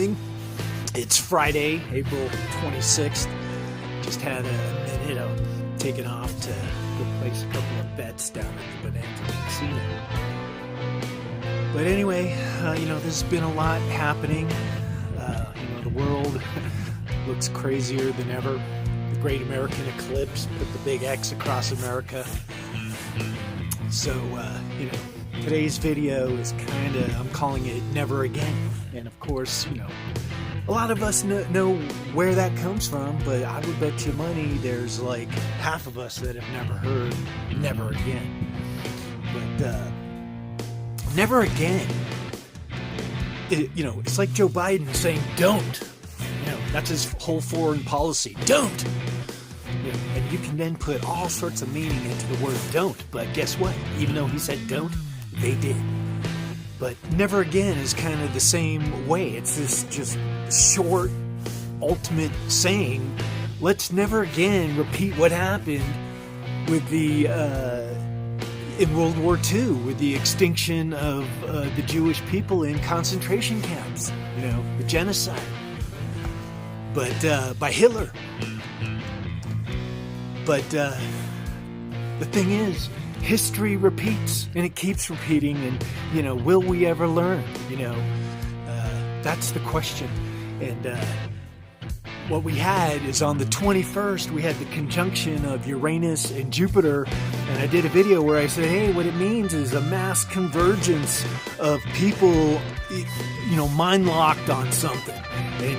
morning. It's Friday, April 26th. Just had a minute. I'm taking off to go place a couple of bets down at the Bonanza Casino. But anyway, there's been a lot happening. The world looks crazier than ever. The Great American Eclipse put the big X across America. So, today's video is I'm calling it Never Again. And of course, a lot of us know where that comes from, but I would bet you money there's like half of us that have never heard Never Again. But, Never Again, it's like Joe Biden saying don't. That's his whole foreign policy. Don't! And you can then put all sorts of meaning into the word don't, but guess what? Even though he said don't, they did. But never again is kind of the same way. It's this just short, ultimate saying, let's never again repeat what happened with in World War II, with the extinction of the Jewish people in concentration camps, the genocide. But by Hitler. But the thing is, history repeats, and it keeps repeating, and, will we ever learn? That's the question. And what we had is on the 21st, we had the conjunction of Uranus and Jupiter, and I did a video where I said, hey, what it means is a mass convergence of people, mind-locked on something. And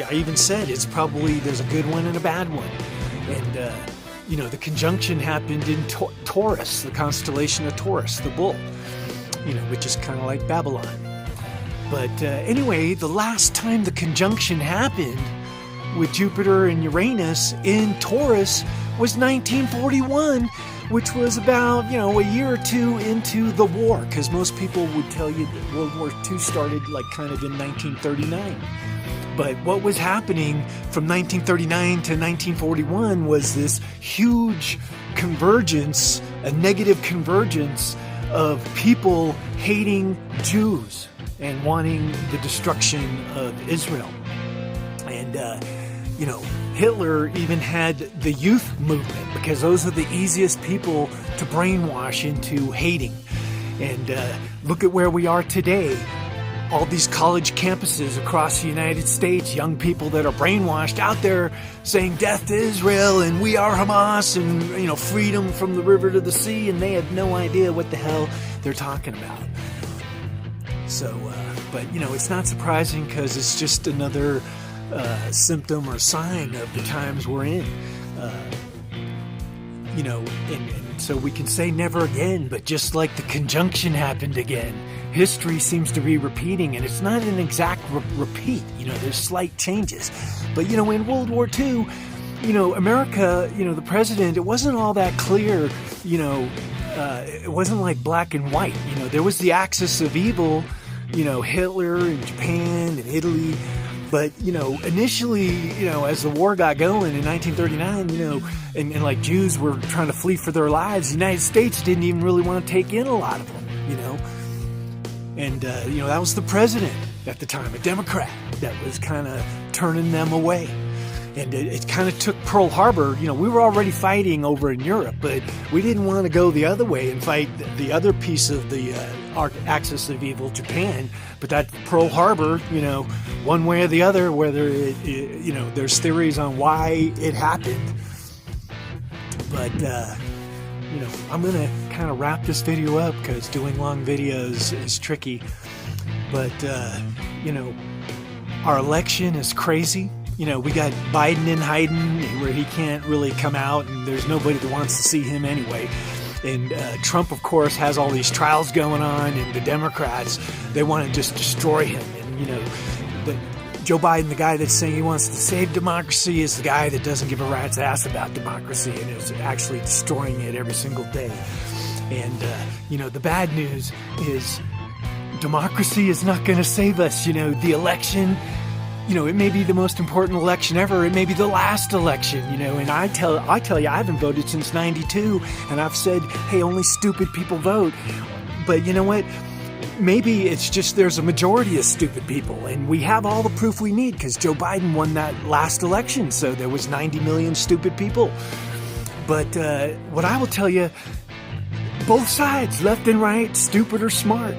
I even said there's a good one and a bad one. And, the conjunction happened in Taurus, the constellation of Taurus, the bull, which is kind of like Babylon. But anyway, the last time the conjunction happened with Jupiter and Uranus in Taurus was 1941, which was about, a year or two into the war, because most people would tell you that World War II started kind of in 1939. But what was happening from 1939 to 1941 was this huge convergence, a negative convergence of people hating Jews and wanting the destruction of Israel. And, Hitler even had the youth movement, because those are the easiest people to brainwash into hating. And look at where we are today. All these college campuses across the United States, young people that are brainwashed out there saying death to Israel and we are Hamas and, freedom from the river to the sea, and they have no idea what the hell they're talking about. So, but, it's not surprising, because it's just another symptom or sign of the times we're in. And so we can say never again, but just like the conjunction happened again, history seems to be repeating, and it's not an exact repeat. There's slight changes. But, in World War II, America, the president, it wasn't all that clear, it wasn't like black and white. There was the axis of evil, Hitler and Japan and Italy. But, initially, as the war got going in 1939, and like Jews were trying to flee for their lives, the United States didn't even really want to take in a lot of them, And, that was the president at the time, a Democrat, that was kind of turning them away. And it kind of took Pearl Harbor. We were already fighting over in Europe, but we didn't want to go the other way and fight the other piece of the axis of evil, Japan. But that Pearl Harbor, one way or the other, whether there's theories on why it happened. But, I'm going to kind of wrap this video up, because doing long videos is tricky. But, our election is crazy. We got Biden in hiding, where he can't really come out, and there's nobody that wants to see him anyway. And Trump, of course, has all these trials going on, and the Democrats, they want to just destroy him. And, Joe Biden, the guy that's saying he wants to save democracy, is the guy that doesn't give a rat's ass about democracy and is actually destroying it every single day. And, the bad news is democracy is not going to save us. The election, it may be the most important election ever. It may be the last election, and I tell you, I haven't voted since 92, and I've said, hey, only stupid people vote. But you know what? maybe it's just there's a majority of stupid people, and we have all the proof we need because Joe Biden won that last election, so there was 90 million stupid people. But what I will tell you, both sides, left and right, stupid or smart,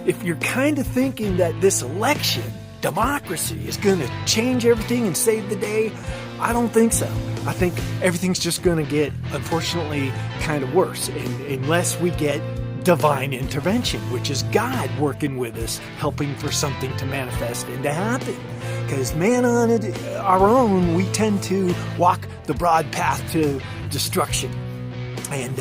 if you're kind of thinking that this election, democracy, is going to change everything and save the day, I don't think so. I think everything's just going to get, unfortunately, kind of worse, unless we get divine intervention, which is God working with us, helping for something to manifest and to happen. Because man, on our own, we tend to walk the broad path to destruction. And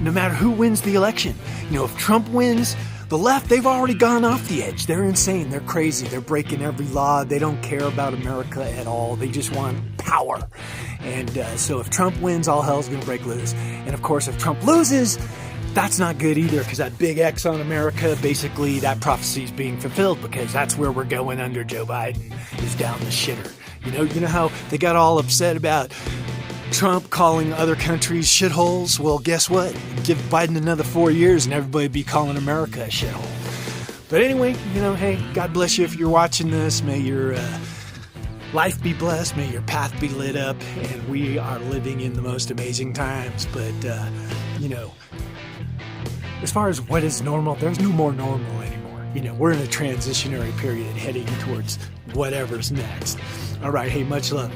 no matter who wins the election, if Trump wins, the left, they've already gone off the edge. They're insane. They're crazy. They're breaking every law. They don't care about America at all. They just want power. And so if Trump wins, all hell's going to break loose. And of course, if Trump loses, that's not good either, because that big X on America, basically that prophecy is being fulfilled, because that's where we're going under Joe Biden, is down the shitter. You know how they got all upset about Trump calling other countries shitholes? Well, guess what? Give Biden another 4 years and everybody be calling America a shithole. But anyway, hey, God bless you if you're watching this. May your life be blessed. May your path be lit up. And we are living in the most amazing times. But, as far as what is normal, there's no more normal anymore. We're in a transitionary period heading towards whatever's next. All right, hey, much love.